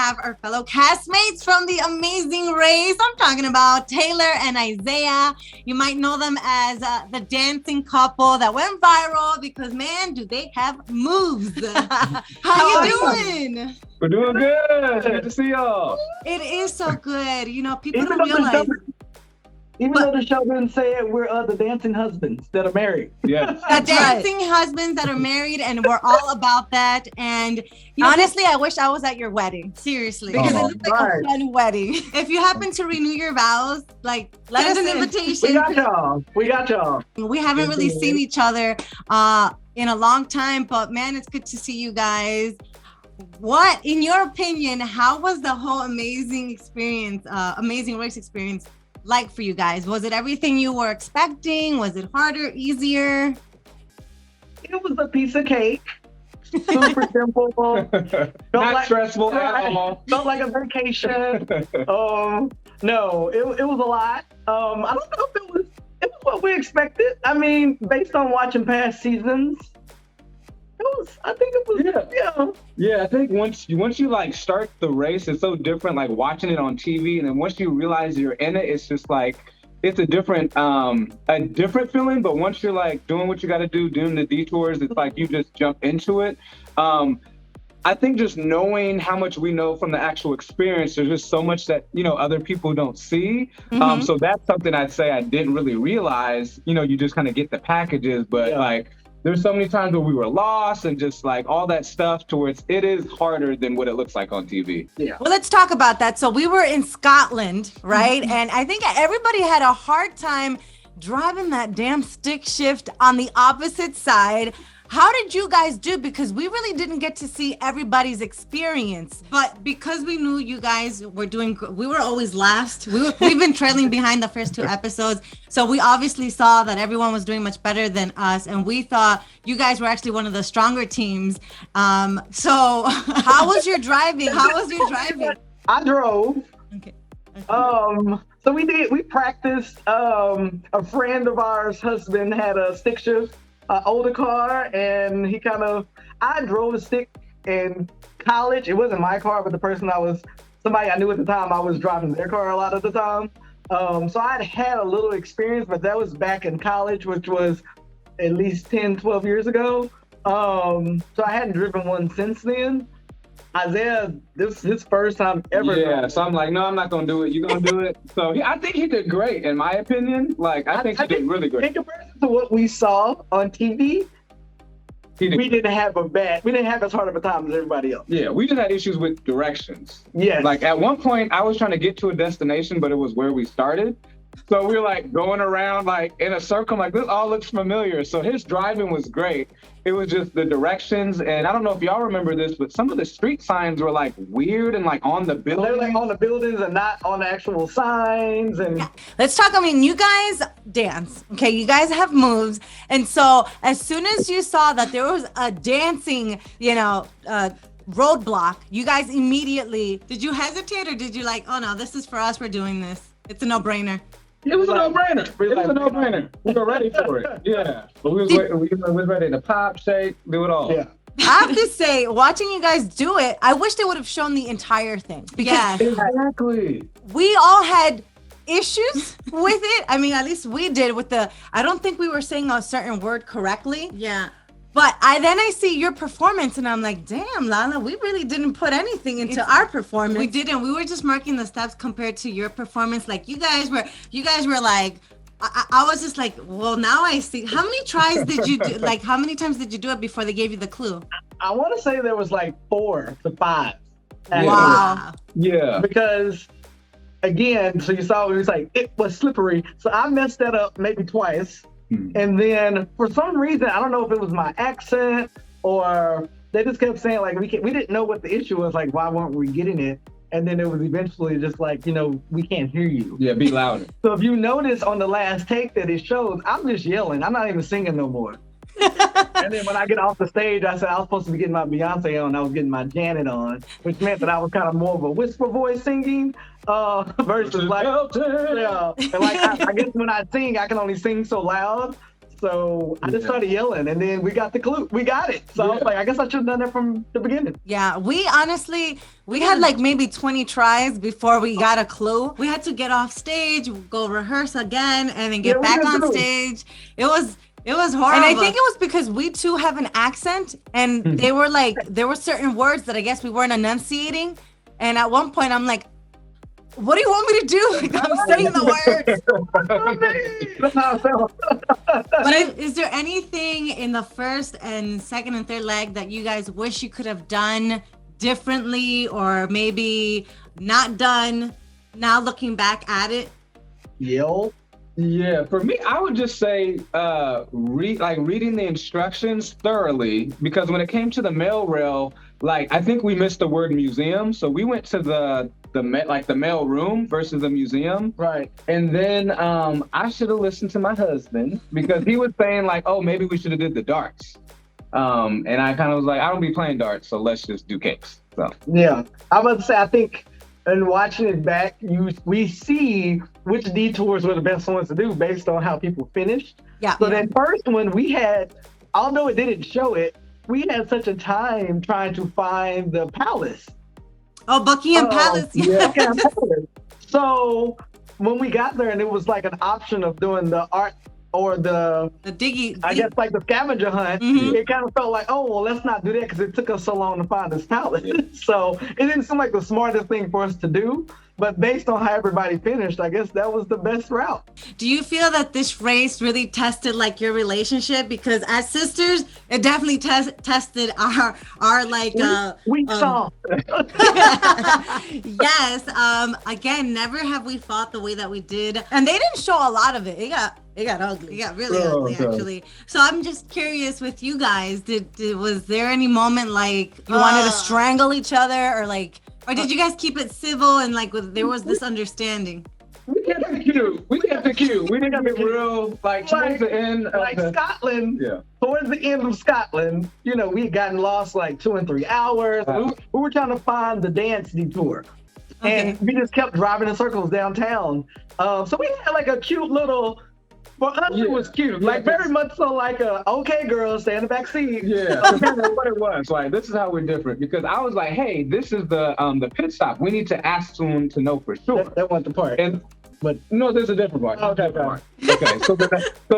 have our fellow castmates from The Amazing Race. I'm talking about Taylor and Isaiah. You might know them as the dancing couple that went viral because, man, do they have moves. How you doing? We're doing good. Good to see y'all. It is so good. You know, people Even don't realize. Though the show didn't say it, we're the dancing husbands that are married. Yes. The dancing husbands that are married, and we're all about that. And honestly, I wish I was at your wedding. Seriously, Because it looks like a fun wedding. If you happen to renew your vows, like Let send us an in. invitation. We got y'all. We haven't really seen each other in a long time, but man, it's good to see you guys. What, in your opinion, how was the whole Amazing Race experience like for you guys? Was it everything you were expecting? Was it harder, easier? It was a piece of cake. Super simple. Not stressful at all. Felt like a vacation. No, it was a lot. I don't know if it was what we expected. I mean, based on watching past seasons, I think it was. Yeah, I think once you like start the race, it's so different, like watching it on TV, and then once you realize you're in it, it's just like it's a different feeling. But once you're like doing what you got to do, doing the detours, it's like you just jump into it. I think just knowing how much we know from the actual experience, there's just so much that other people don't see. So that's something I'd say I didn't really realize. You just kind of get the packages, but like. There's so many times where we were lost and just like all that stuff towards it is harder than what it looks like on TV. Yeah. Well, let's talk about that. So we were in Scotland, right? And I think everybody had a hard time driving that damn stick shift on the opposite side. How did you guys do? Because we really didn't get to see everybody's experience. But because we knew you guys were we were always last. We've been trailing behind the first 2 episodes. So we obviously saw that everyone was doing much better than us. And we thought you guys were actually one of the stronger teams. So how was your driving? I drove. Okay. So we practiced. A friend of ours' husband had a stick shift. Older car, and I drove a stick in college. It wasn't my car, but somebody I knew at the time, I was driving their car a lot of the time. So I'd had a little experience, but that was back in college, which was at least 10, 12 years ago. So I hadn't driven one since then. Isaiah, this is his first time ever. Yeah, so I'm like, no, I'm not gonna do it. You're gonna do it. So I think he did great, in my opinion. Like, I think he did really great. In comparison to what we saw on TV, we didn't have as hard of a time as everybody else. Yeah, we just had issues with directions. Yes. Like at one point, I was trying to get to a destination, but it was where we started. So we were like going around like in a circle, like this all looks familiar. So his driving was great. It was just the directions. And I don't know if y'all remember this, but some of the street signs were like weird and like on the buildings. They're like on the buildings and not on the actual signs. And let's talk. I mean, you guys dance, okay? You guys have moves. And so as soon as you saw that there was a dancing, roadblock, you guys immediately, did you hesitate or did you like, oh no, this is for us, we're doing this? It's a no-brainer. It was a no-brainer. We were ready for it. Yeah. But we was ready to pop, shake, do it all. Yeah. I have to say, watching you guys do it, I wish they would have shown the entire thing. Because Exactly. we all had issues with it. I mean, at least we did with I don't think we were saying a certain word correctly. Yeah. But I see your performance and I'm like, damn, Lala, we really didn't put anything into our performance. We didn't. We were just marking the steps compared to your performance. Like you guys were like, I was just like, well, now I see. How many tries did you do? Like, how many times did you do it before they gave you the clue? I want to say there was like 4 to 5. Wow. Yeah. Because again, so you saw it was like, it was slippery. So I messed that up maybe twice. And then for some reason, I don't know if it was my accent or they just kept saying like, we didn't know what the issue was. Like, why weren't we getting it? And then it was eventually just like, we can't hear you. Yeah, be louder. So if you notice on the last take that it shows, I'm just yelling. I'm not even singing no more. And then when I get off the stage, I said I was supposed to be getting my Beyonce on. I was getting my Janet on, which meant that I was kind of more of a whisper voice singing versus like, yeah. And like, I guess when I sing, I can only sing so loud. So I just started yelling, and then we got the clue. We got it. So I was like, I guess I should have done that from the beginning. Yeah, we honestly, we had like maybe 20 tries before we got a clue. We had to get off stage, go rehearse again, and then get back on stage. It was horrible. And I think it was because we too have an accent, and they were like, there were certain words that I guess we weren't enunciating. And at one point, I'm like, what do you want me to do? Like, I'm saying the words. But is there anything in the first and second and third leg that you guys wish you could have done differently, or maybe not done now looking back at it? Yell. Yeah, for me, I would just say reading the instructions thoroughly, because when it came to the mail rail, like I think we missed the word museum, so we went to the mail room versus the museum. Right. And then I should have listened to my husband, because he was saying like, oh, maybe we should have did the darts. And I kind of was like, I don't be playing darts, so let's just do cakes. So yeah, I would say I think in watching it back, we see which detours were the best ones to do based on how people finished. Yeah. So that first one we had, although it didn't show it, we had such a time trying to find the palace. Oh, Buckingham Palace. Yeah. So when we got there and it was like an option of doing the art or the diggy, I guess like the scavenger hunt, it kind of felt like, oh, well, let's not do that because it took us so long to find this palace. So it didn't seem like the smartest thing for us to do. But based on how everybody finished, I guess that was the best route. Do you feel that this race really tested like your relationship? Because as sisters, it definitely tested our like we saw. Yes. Again, never have we fought the way that we did, and they didn't show a lot of it. It got ugly. It got really ugly, actually. So I'm just curious with you guys. Was there any moment like you wanted to strangle each other, or like? Or did you guys keep it civil and like there was this understanding? We kept it cute. We didn't get real towards the end. Scotland. Yeah. Towards the end of Scotland, we had gotten lost like 2 and 3 hours. We were trying to find the dance detour, and we just kept driving in circles downtown. So we had like a cute little. For us, it was cute. Like very much so like okay, girl, stay in the back seat. Yeah, that's what it was. Like, this is how we're different, because I was like, hey, this is the pit stop. We need to ask someone to know for sure. That wasn't the part. But no, there's a different part. Okay. So we're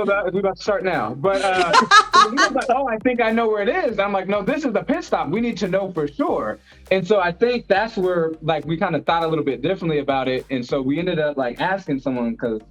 about to start now. But he was like, oh, I think I know where it is. I'm like, no, this is the pit stop. We need to know for sure. And so I think that's where like we kind of thought a little bit differently about it. And so we ended up like asking someone, because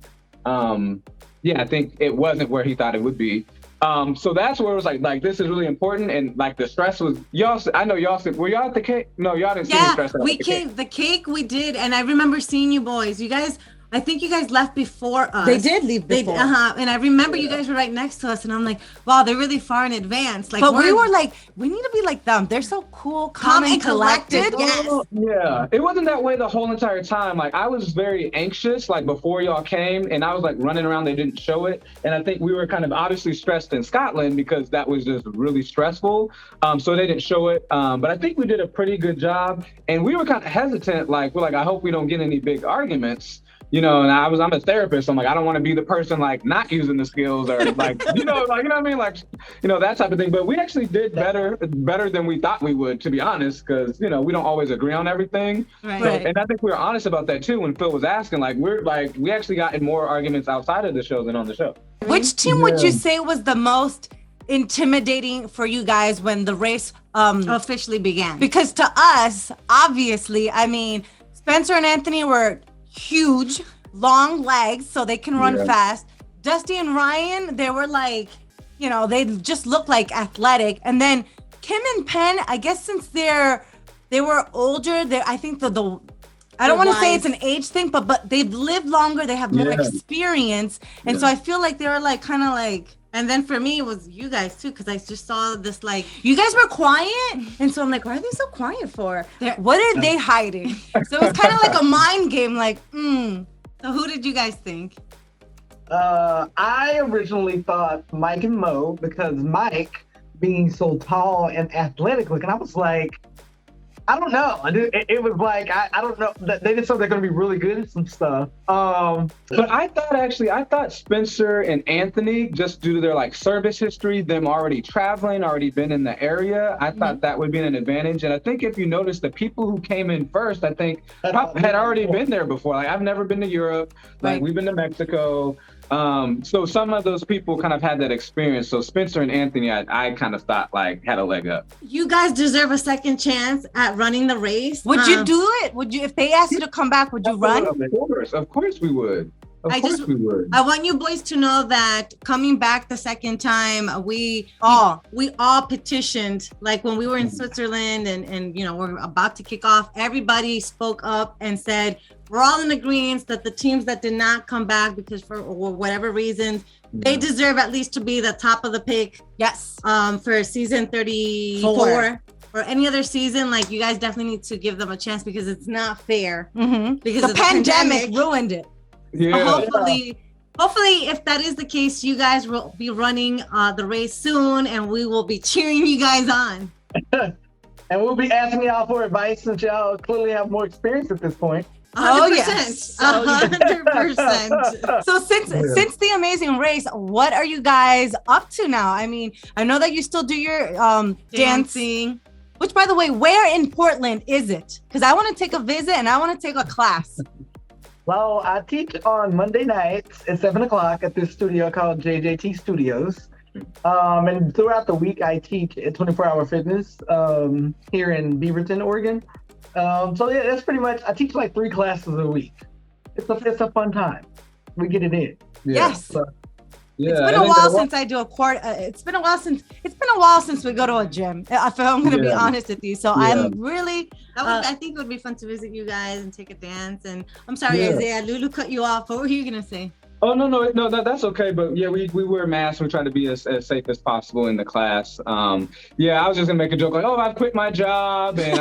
I think it wasn't where he thought it would be. So that's where it was like this is really important, and like the stress was y'all. I know y'all said, were y'all at the cake? No, y'all didn't see the stress. Yeah, we came. The cake we did, and I remember seeing you boys. You guys, I think you guys left before us. They did leave before. And I remember you guys were right next to us, and I'm like, wow, they're really far in advance. Like, but we were like, we need to be like them. They're so cool, calm and collected. Yes. Yeah, it wasn't that way the whole entire time. Like, I was very anxious, like before y'all came, and I was like running around. They didn't show it, and I think we were kind of obviously stressed in Scotland because that was just really stressful. So they didn't show it. But I think we did a pretty good job, and we were kind of hesitant. Like, we're like, I hope we don't get any big arguments. And I'm a therapist. So I'm like, I don't want to be the person like not using the skills, or like, you know what I mean? Like, that type of thing. But we actually did better than we thought we would, to be honest, because, we don't always agree on everything. Right. So, and I think we were honest about that too when Phil was asking. Like, we actually got in more arguments outside of the show than on the show. Which team would you say was the most intimidating for you guys when the race officially began? Because to us, obviously, I mean, Spencer and Anthony were huge, long legs, so they can run fast. Dusty and Ryan, they were like, they just look like athletic. And then Kim and Penn, I guess since they were older, I think I don't want to say it's an age thing, but they've lived longer, they have more experience. And so I feel like they were like kind of like. And then for me, it was you guys too, because I just saw this like, you guys were quiet. And so I'm like, why are they so quiet for? What are they hiding? So it was kind of like a mind game, like, So who did you guys think? I originally thought Mike and Mo, because Mike being so tall and athletic looking, I was like, I don't know. It was like I don't know. They just said they're gonna be really good at some stuff. But I thought Spencer and Anthony, just due to their like service history, them already traveling, already been in the area, I thought that would be an advantage. And I think if you notice, the people who came in first, I think had already been there before. Like I've never been to Europe. Like we've been to Mexico. So some of those people kind of had that experience. So Spencer and Anthony, I kind of thought like had a leg up. You guys deserve a second chance at running the race. Would you do it? Would you, if they asked you to come back, would you run? Of course we would. Of course we would. I want you boys to know that coming back the second time, we all petitioned. Like when we were in Switzerland and you know we're about to kick off, everybody spoke up and said we're all in agreement that the teams that did not come back because for whatever reasons, they deserve at least to be the top of the pick. Yes. For season 34 or any other season, like you guys definitely need to give them a chance because it's not fair. Because the pandemic ruined it. Yeah. So hopefully, if that is the case, you guys will be running the race soon, and we will be cheering you guys on. And we'll be asking y'all for advice since y'all clearly have more experience at this point. 100%. Yes. 100%. So since the Amazing Race, what are you guys up to now? I mean, I know that you still do your dancing. Which, by the way, where in Portland is it? Because I want to take a visit and I want to take a class. Well, I teach on Monday nights at 7 o'clock at this studio called JJT Studios. And throughout the week, I teach at 24 Hour Fitness here in Beaverton, Oregon. So yeah, that's pretty much, I teach like 3 classes a week. It's a fun time. We get it in. Yes. So, Yeah, it's been a while since I do a quarter. It's been a while since we go to a gym. If I'm going to be honest with you, so I'm really. I think it would be fun to visit you guys and take a dance. And I'm sorry, Isaiah, Lulu cut you off. What were you gonna say? Oh no, that's okay. But yeah, we wear masks. We try to be as safe as possible in the class. Yeah, I was just gonna make a joke like, oh, I've quit my job and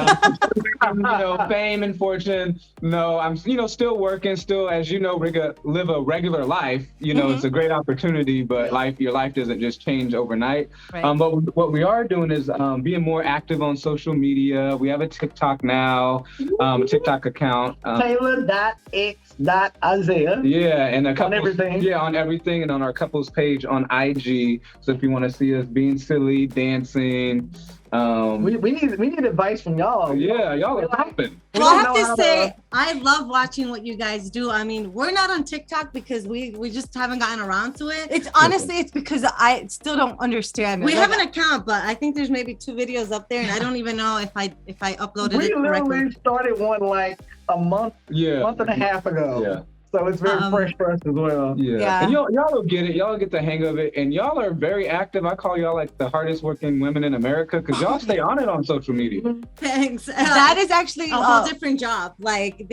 I'm, fame and fortune. No, I'm still working. Still, as you know, live a regular life. It's a great opportunity, but your life doesn't just change overnight. Right. But what we are doing is being more active on social media. We have a TikTok now, a TikTok account. Taylor.x.Isaiah. Yeah, and a couple. Everything. Yeah, on everything, and on our couples page on IG. So if you want to see us being silly, dancing, we need advice from y'all. Yeah, y'all are popping. Well, I have to say, I love watching what you guys do. I mean, we're not on TikTok because we just haven't gotten around to it. It's honestly, it's because I still don't understand it. We have an account, but I think there's maybe 2 videos up there, and I don't even know if I uploaded it correctly. We literally started one like a month and a half ago. Yeah. So it's very fresh for us as well. Yeah. And y'all will get it. Y'all get the hang of it. And y'all are very active. I call y'all like the hardest working women in America because y'all stay on it on social media. Thanks. That is actually a whole different job. Like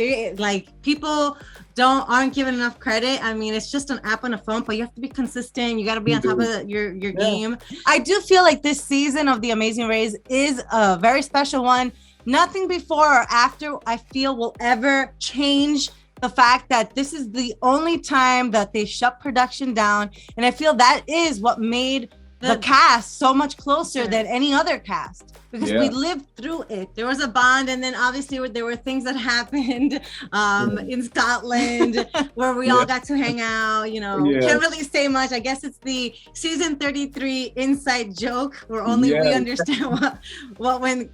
people aren't given enough credit. I mean, it's just an app on a phone, but you have to be consistent. You got to be on top of your game. I do feel like this season of The Amazing Race is a very special one. Nothing before or after I feel will ever change the fact that this is the only time that they shut production down. And I feel that is what made the cast so much closer than any other cast because we lived through it. There was a bond, and then obviously there were things that happened in Scotland where we all got to hang out. Can't really say much. I guess it's the season 33 inside joke where only we understand what went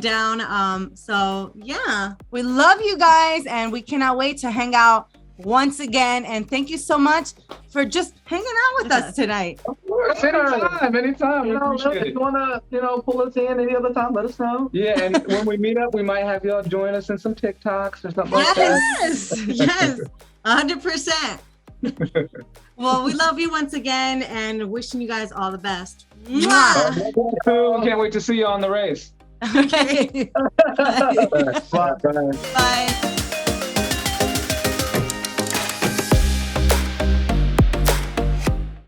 down. So yeah, we love you guys, and we cannot wait to hang out once again. And thank you so much for just hanging out with us tonight. Of course, anytime. If you wanna, pull us in any other time, let us know. Yeah, and when we meet up, we might have y'all join us in some TikToks or something like that. Yes, 100%. Well, we love you once again, and wishing you guys all the best. Mwah! Can't wait to see you on the race. Okay. Bye. Bye.